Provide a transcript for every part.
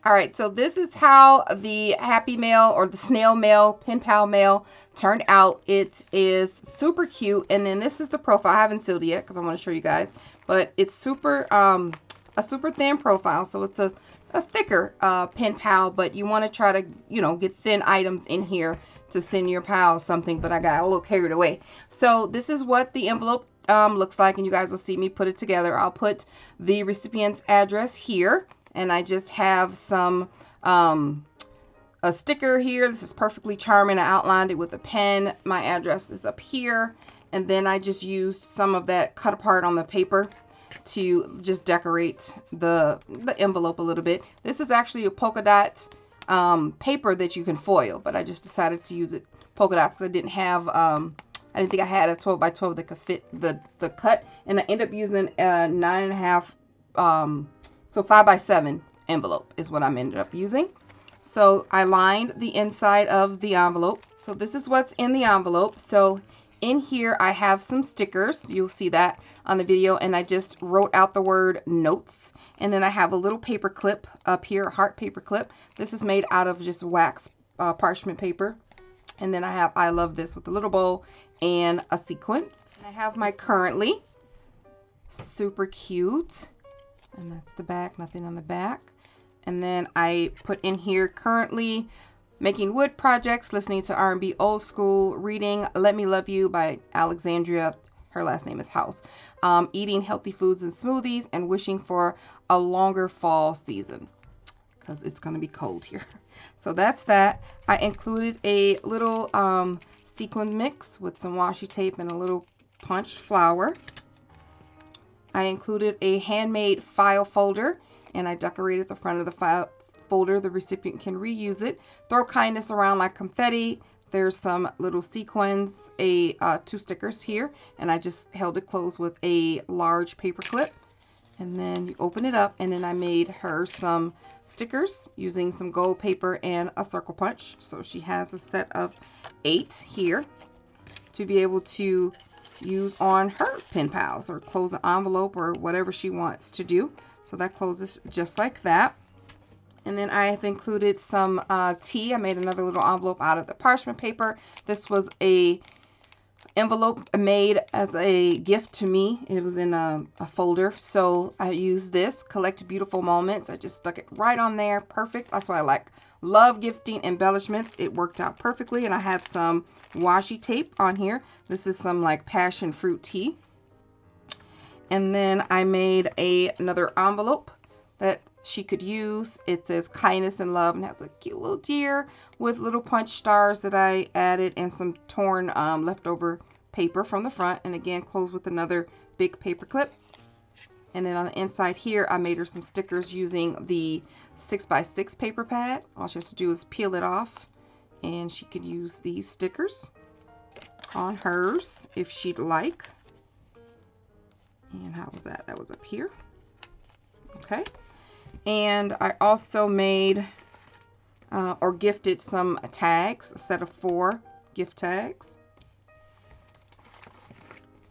All right, so this is how the Happy Mail or the Snail Mail, Pen Pal Mail turned out. It is super cute, and then this is the profile. I haven't sealed it yet because I want to show you guys, but it's super a super thin profile, so it's a thicker pen pal, but you want to try to, you know, get thin items in here to send your pal something, but I got a little carried away. So this is what the envelope looks like, and you guys will see me put it together. I'll put the recipient's address here, and I just have some a sticker here. This is perfectly charming. I outlined it with a pen. My address is up here, and then I just used some of that cut apart on the paper to just decorate the envelope a little bit. This is actually a polka dot paper that you can foil, but I just decided to use it polka dots because I didn't have I didn't think I had a 12 by 12 that could fit the cut, and I ended up using a 9.5 so 5 by 7 envelope is what I ended up using. So I lined the inside of the envelope. So this is what's in the envelope. So in here I have some stickers. You'll see that on the video, and I just wrote out the word notes. And then I have a little paper clip up here, heart paper clip. This is made out of just wax parchment paper. And then I have I love this with a little bow and a sequence. And I have my currently, super cute. And that's the back, nothing on the back. And then I put in here currently making wood projects, listening to R&B old school, reading Let Me Love You by Alexandria, her last name is House, eating healthy foods and smoothies, and wishing for a longer fall season because it's going to be cold here. So that's that. I included a little sequin mix with some washi tape and a little punched flower. I included a handmade file folder, and I decorated the front of the file folder. The recipient can reuse it. Throw kindness around like confetti. There's some little sequins, two stickers here, and I just held it closed with a large paper clip. And then you open it up, and then I made her some stickers using some gold paper and a circle punch. So she has a set of 8 here to be able to use on her pen pals or close an envelope or whatever she wants to do. So that closes just like that. And then I have included some tea. I made another little envelope out of the parchment paper. This was a envelope made as a gift to me. It was in a folder, so I used this, Collect Beautiful Moments. I just stuck it right on there. Perfect. That's why I love gifting embellishments. It worked out perfectly. And I have some washi tape on here. This is some like passion fruit tea. And then I made another envelope that she could use. It says kindness and love and has a cute little deer with little punch stars that I added and some torn leftover paper from the front, and again closed with another big paper clip. And then on the inside here I made her some stickers using the 6x6 paper pad. All she has to do is peel it off, and she could use these stickers on hers if she'd like. And how was that? That was up here. Okay. And I also made or gifted some tags, a set of 4 gift tags.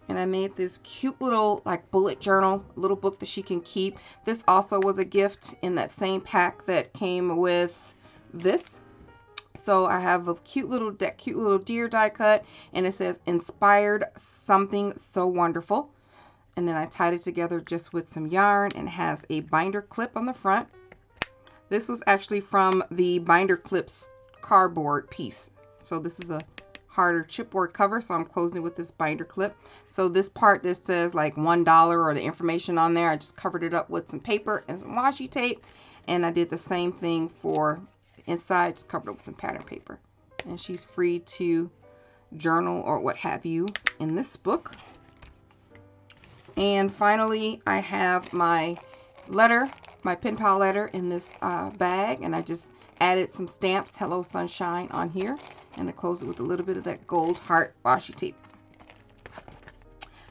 And I made this cute little like bullet journal, little book that she can keep. This also was a gift in that same pack that came with this. So I have a cute little deer die cut, and it says inspired something so wonderful. And then I tied it together just with some yarn, and it has a binder clip on the front. This was actually from the binder clips cardboard piece. So this is a harder chipboard cover, so I'm closing it with this binder clip. So this part that says like $1 or the information on there, I just covered it up with some paper and some washi tape, and I did the same thing for the inside, just covered it with some pattern paper. And she's free to journal or what have you in this book. And finally, I have my letter, my pen pal letter in this bag, and I just added some stamps, Hello Sunshine, on here, and I closed it with a little bit of that gold heart washi tape.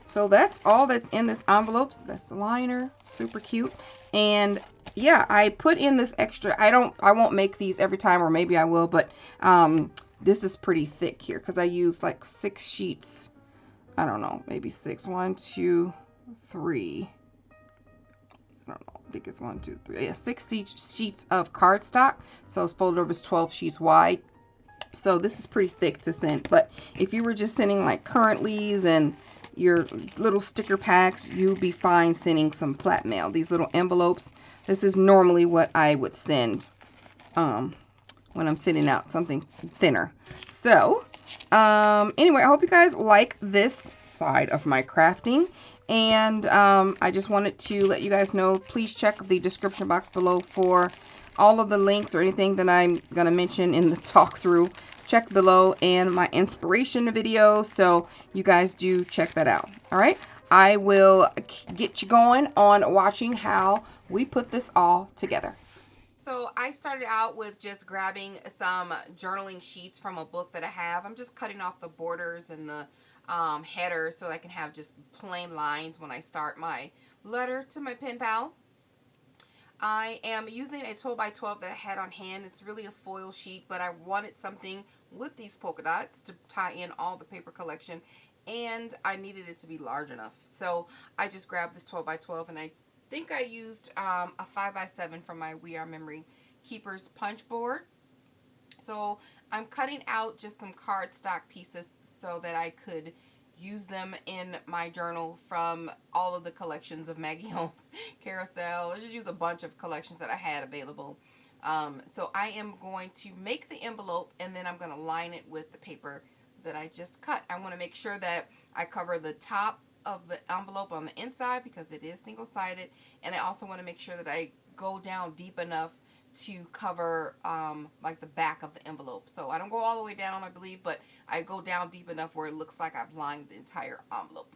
So that's all that's in this envelope. So that's the liner, super cute. And yeah, I put in this extra. I won't make these every time, or maybe I will, but this is pretty thick here because I used like 6 sheets. I don't know, maybe 6. 1, 2, 3. I don't know, I think it's 1, 2, 3, yeah, 60 sheets of cardstock. So it's folded over 12 sheets wide. So this is pretty thick to send. But if you were just sending like currentlies and your little sticker packs, you'd be fine sending some flat mail. These little envelopes, this is normally what I would send when I'm sending out something thinner. So anyway, I hope you guys like this side of my crafting. And I just wanted to let you guys know, please check the description box below for all of the links or anything that I'm going to mention in the talk through. Check below, and my inspiration video, so you guys do check that out. All right, I will get you going on watching how we put this all together. So I started out with just grabbing some journaling sheets from a book that I have. I'm just cutting off the borders and the header so I can have just plain lines when I start my letter to my pen pal. I am using a 12 by 12 that I had on hand. It's really a foil sheet, but I wanted something with these polka dots to tie in all the paper collection, and I needed it to be large enough. So I just grabbed this 12 by 12, and I think I used a 5 by 7 from my We Are Memory Keepers punch board. So I'm cutting out just some cardstock pieces so that I could use them in my journal from all of the collections of Maggie Holmes Carousel. I just use a bunch of collections that I had available. So I am going to make the envelope, and then I'm going to line it with the paper that I just cut. I want to make sure that I cover the top of the envelope on the inside because it is single-sided, and I also want to make sure that I go down deep enough to cover like the back of the envelope. So I don't go all the way down, I believe, but I go down deep enough where it looks like I've lined the entire envelope.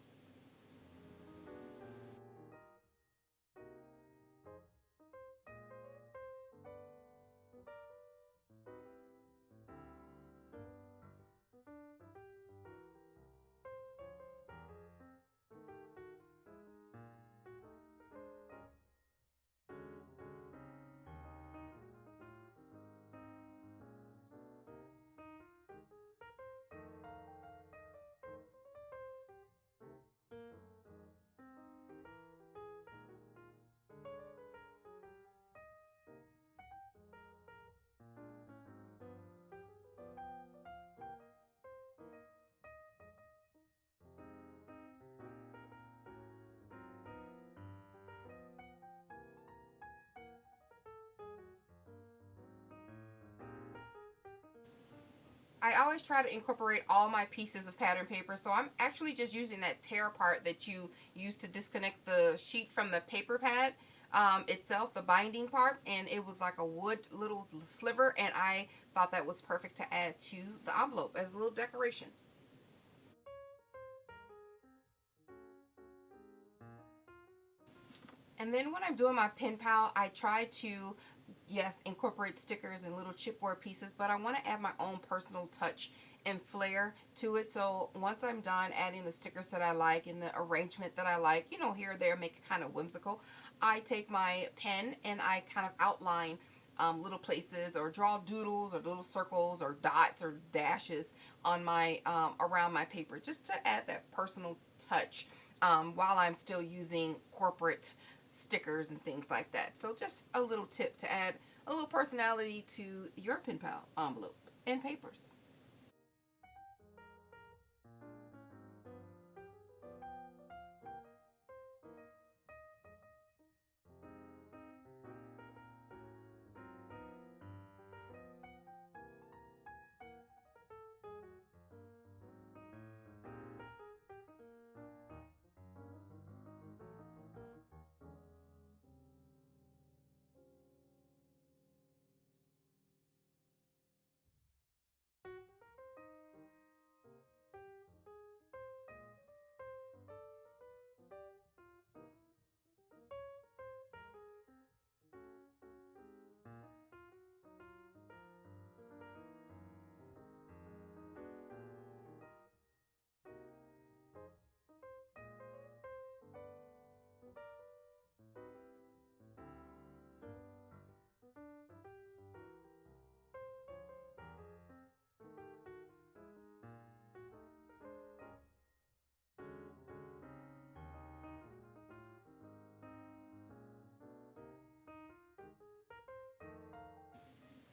I always try to incorporate all my pieces of pattern paper, so I'm actually just using that tear part that you use to disconnect the sheet from the paper pad itself, the binding part, and it was like a wood little sliver, and I thought that was perfect to add to the envelope as a little decoration. And then when I'm doing my pen pal, I try to, yes, incorporate stickers and little chipboard pieces, but I want to add my own personal touch and flair to it. So once I'm done adding the stickers that I like and the arrangement that I like, you know, here or there, make it kind of whimsical, I take my pen and I kind of outline little places or draw doodles or little circles or dots or dashes on my around my paper, just to add that personal touch while I'm still using corporate stickers and things like that. So just a little tip to add a little personality to your pen pal envelope and papers.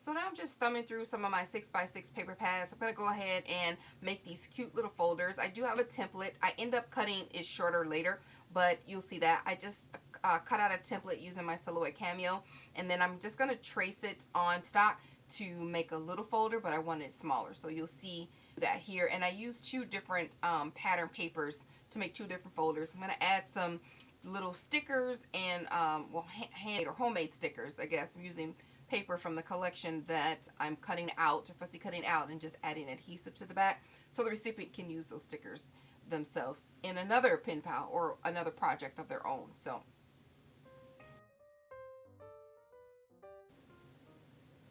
So now I'm just thumbing through some of my 6x6 paper pads. I'm going to go ahead and make these cute little folders. I do have a template. I end up cutting it shorter later, but you'll see that. I just cut out a template using my Silhouette Cameo, and then I'm just going to trace it on stock to make a little folder, but I want it smaller. So you'll see that here. And I use two different pattern papers to make two different folders. I'm going to add some little stickers and, well, handmade or homemade stickers, I guess. I'm using paper from the collection that I'm cutting out, fussy cutting out, and just adding adhesive to the back so the recipient can use those stickers themselves in another pen pal or another project of their own. So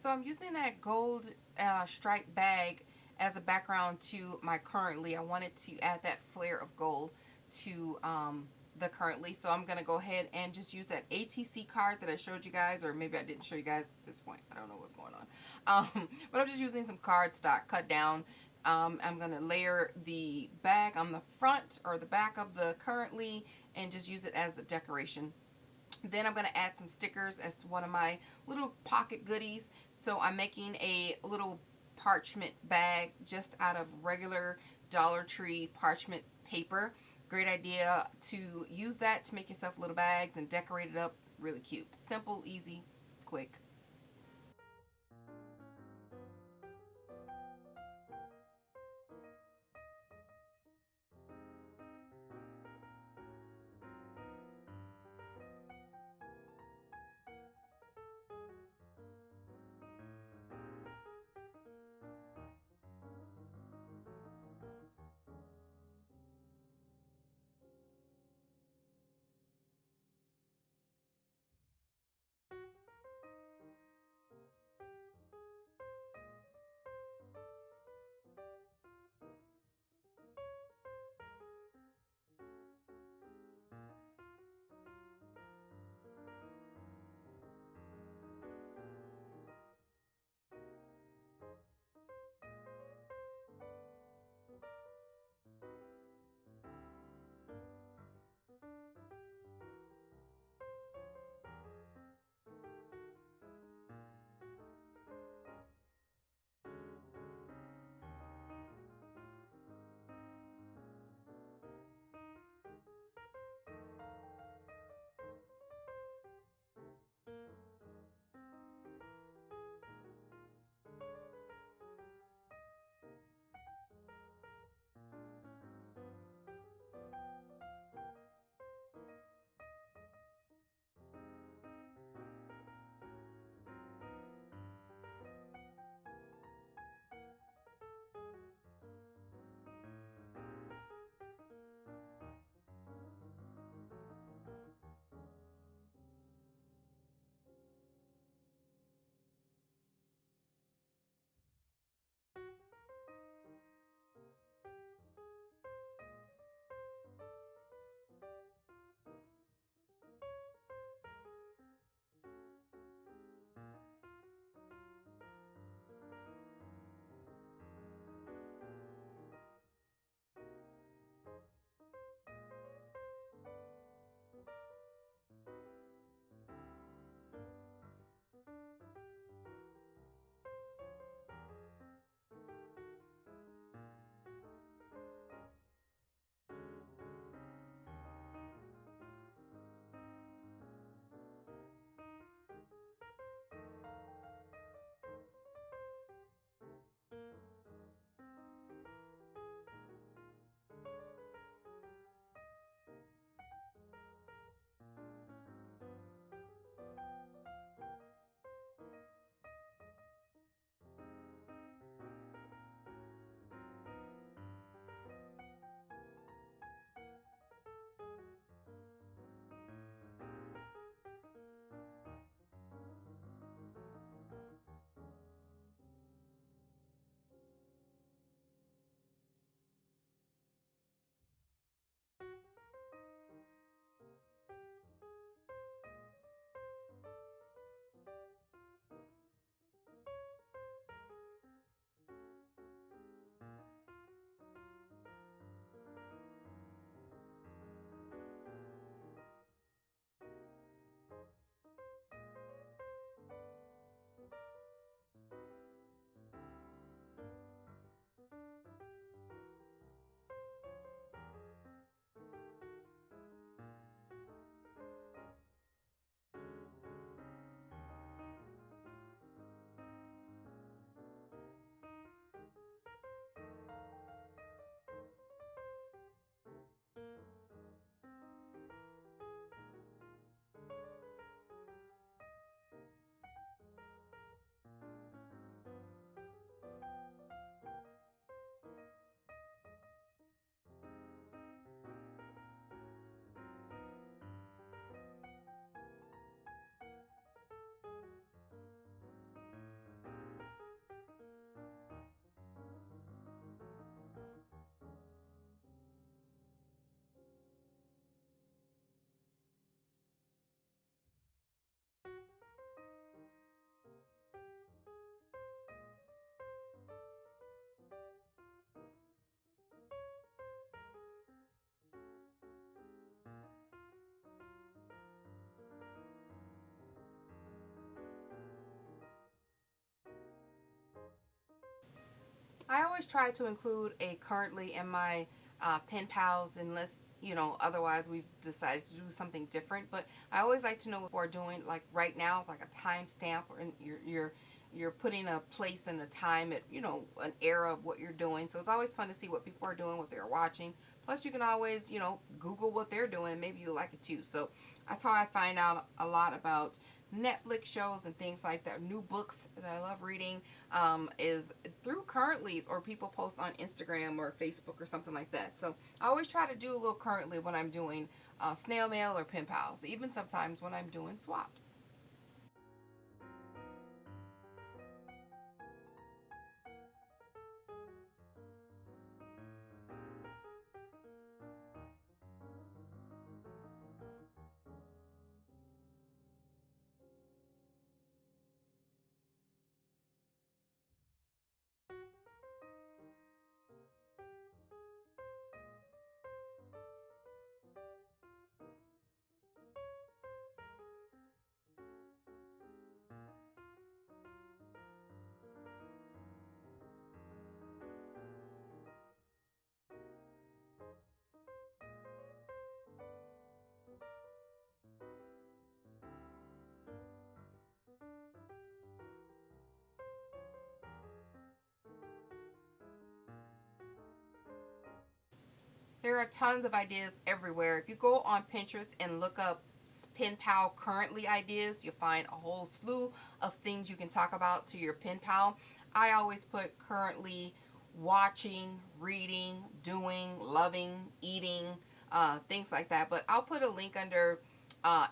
I'm using that gold striped bag as a background to my currently. I wanted to add that flare of gold to the currently, so I'm going to go ahead and just use that ATC card that I showed you guys, or maybe I didn't show you guys at this point. I don't know what's going on. But I'm just using some cardstock cut down. I'm going to layer the bag on the front or the back of the currently and just use it as a decoration. Then I'm going to add some stickers as one of my little pocket goodies. So I'm making a little parchment bag just out of regular Dollar Tree parchment paper. Great idea to use that to make yourself little bags and decorate it up really cute. Simple, easy, quick. I always try to include a currently in my pen pals, unless, you know, otherwise we've decided to do something different. But I always like to know what we're doing. Like right now, it's like a timestamp, or you're putting a place and a time at, you know, an era of what you're doing. So it's always fun to see what people are doing, what they're watching. Plus, you can always, you know, Google what they're doing, and maybe you like it too. So that's how I find out a lot about Netflix shows and things like that. New books that I love reading is through Currently's, or people post on Instagram or Facebook or something like that. So I always try to do a little Currently when I'm doing snail mail or pen pals, even sometimes when I'm doing swaps. There are tons of ideas everywhere. If you go on Pinterest and look up pen pal currently ideas, you'll find a whole slew of things you can talk about to your pen pal. I always put currently watching, reading, doing, loving, eating, things like that. But I'll put a link under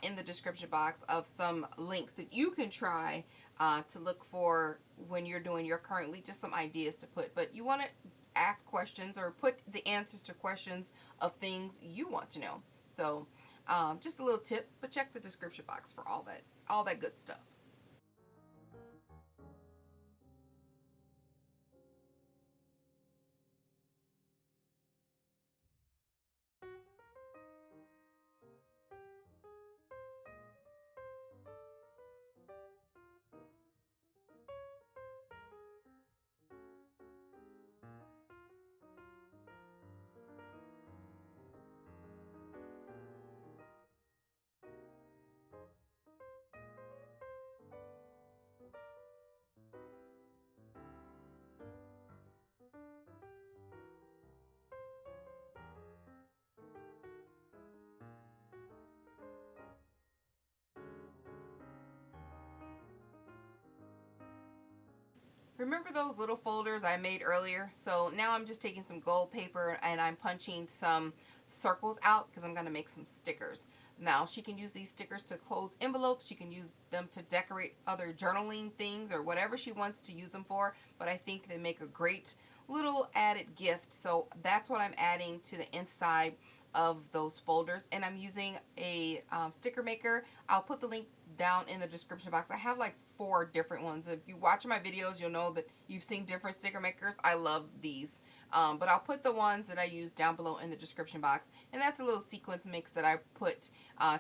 in the description box of some links that you can try to look for when you're doing your currently, just some ideas to put. But you want to ask questions or put the answers to questions of things you want to know. So just a little tip, but check the description box for all that good stuff. Remember those little folders I made earlier? So now I'm just taking some gold paper and I'm punching some circles out because I'm going to make some stickers. Now she can use these stickers to close envelopes. She can use them to decorate other journaling things or whatever she wants to use them for. But I think they make a great little added gift. So that's what I'm adding to the inside of those folders. And I'm using a sticker maker. I'll put the link down in the description box. I have like 4 different ones. If you watch my videos, you'll know that you've seen different sticker makers. I love these. But I'll put the ones that I use down below in the description box. And that's a little sequence mix that I put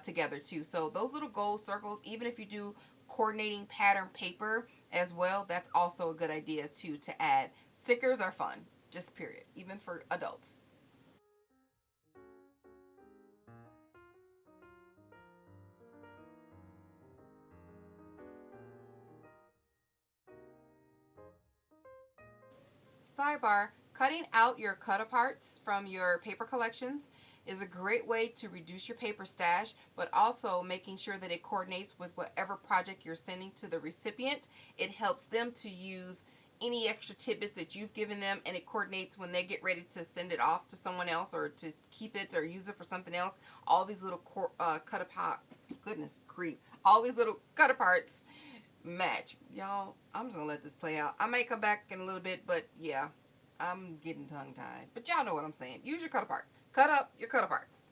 together too. So those little gold circles, even if you do coordinating pattern paper as well, that's also a good idea too to add. Stickers are fun, just period, even for adults. Sidebar, cutting out your cut-aparts from your paper collections is a great way to reduce your paper stash, but also making sure that it coordinates with whatever project you're sending to the recipient. It helps them to use any extra tidbits that you've given them, and it coordinates when they get ready to send it off to someone else or to keep it or use it for something else. All these little cut-apart, goodness grief, all these little cut-aparts match. Y'all, I'm just gonna let this play out. I may come back in a little bit, but yeah, I'm getting tongue tied. But y'all know what I'm saying. Use your cut aparts. Cut up your cut aparts.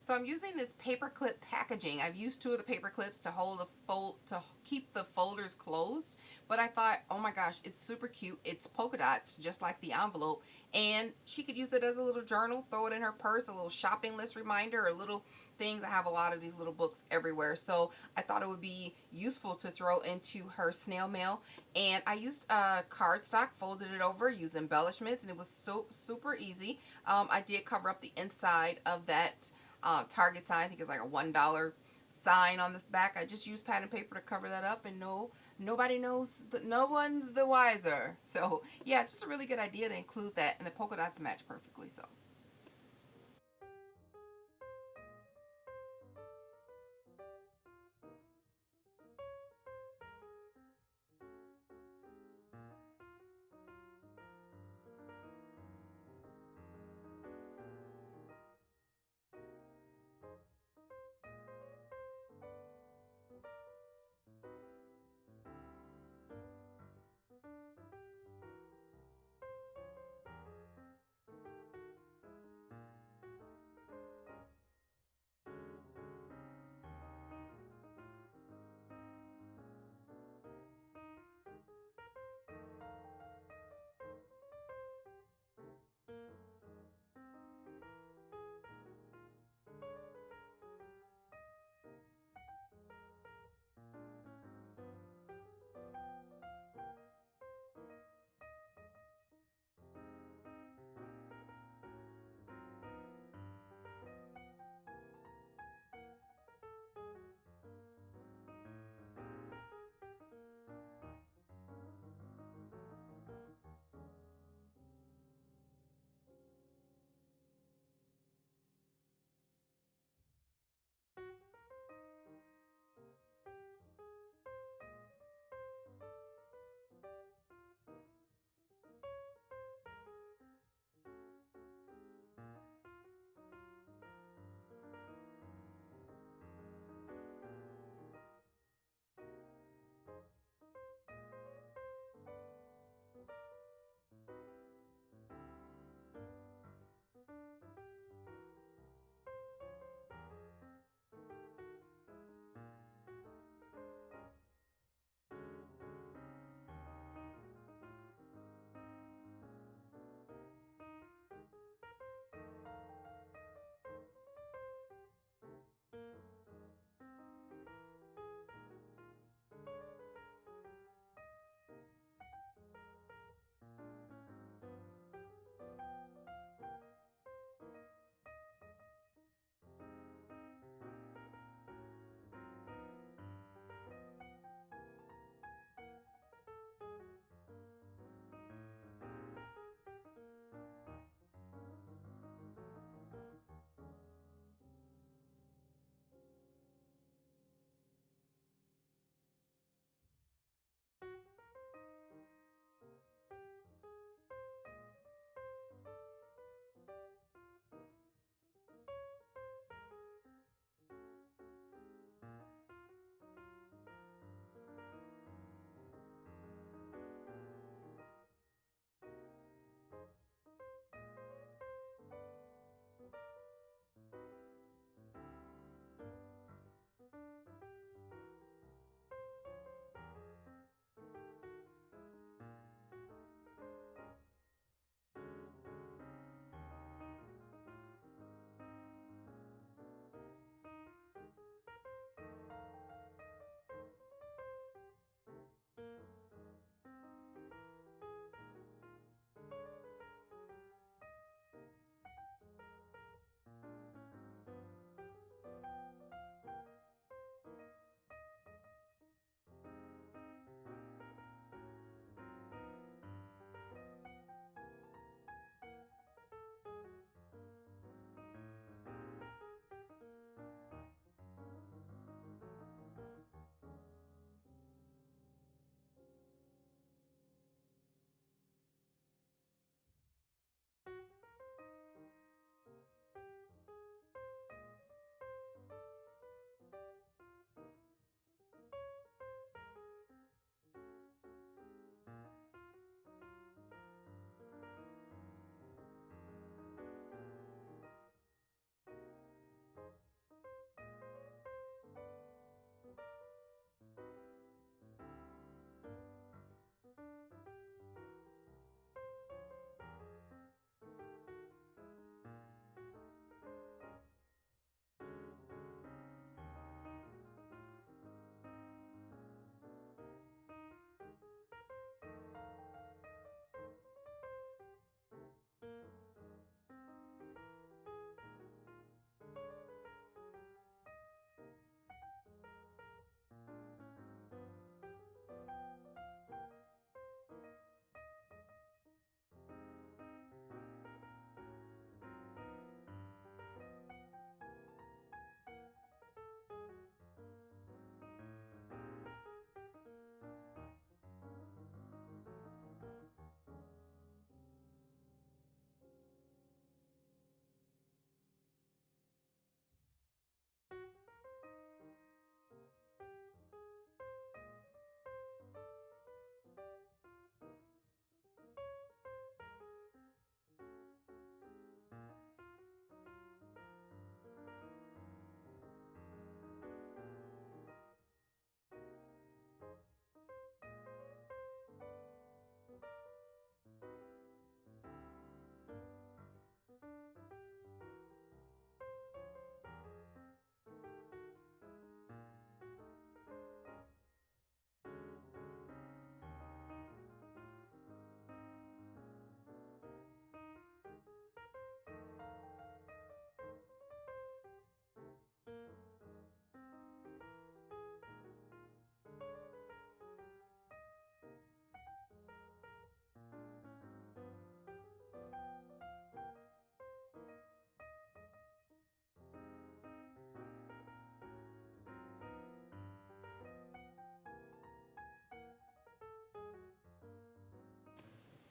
So I'm using this paper clip packaging. I've used 2 of the paper clips to hold to keep the folders closed, but I thought, oh my gosh, it's super cute. It's polka dots, just like the envelope, and she could use it as a little journal, throw it in her purse, a little shopping list reminder, or little things. I have a lot of these little books everywhere, so I thought it would be useful to throw into her snail mail. And I used cardstock, folded it over, used embellishments, and it was so super easy. I did cover up the inside of that Target sign. I think it's like a $1 sign on the back. I just used pattern paper to cover that up, and nobody knows, no one's the wiser. So yeah, it's just a really good idea to include that, and the polka dots match perfectly. So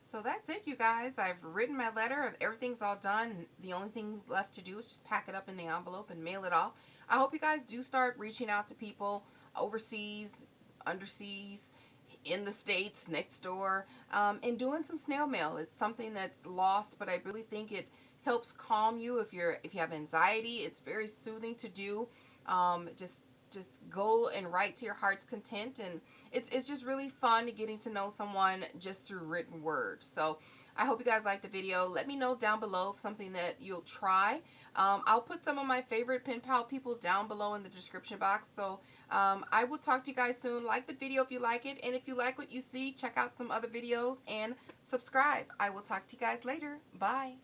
So that's it, you guys. I've written my letter. Everything's all done. The only thing left to do is just pack it up in the envelope and mail it off. I hope you guys do start reaching out to people overseas, underseas, in the States, next door, and doing some snail mail. It's something that's lost, but I really think it helps calm you if you have anxiety. It's very soothing to do. Just go and write to your heart's content, and it's just really fun getting to know someone just through written word. So I hope you guys like the video. Let me know down below if something that you'll try. I'll put some of my favorite pen pal people down below in the description box. So I will talk to you guys soon. Like the video if you like it, and if you like what you see, check out some other videos and subscribe. I will talk to you guys later. Bye.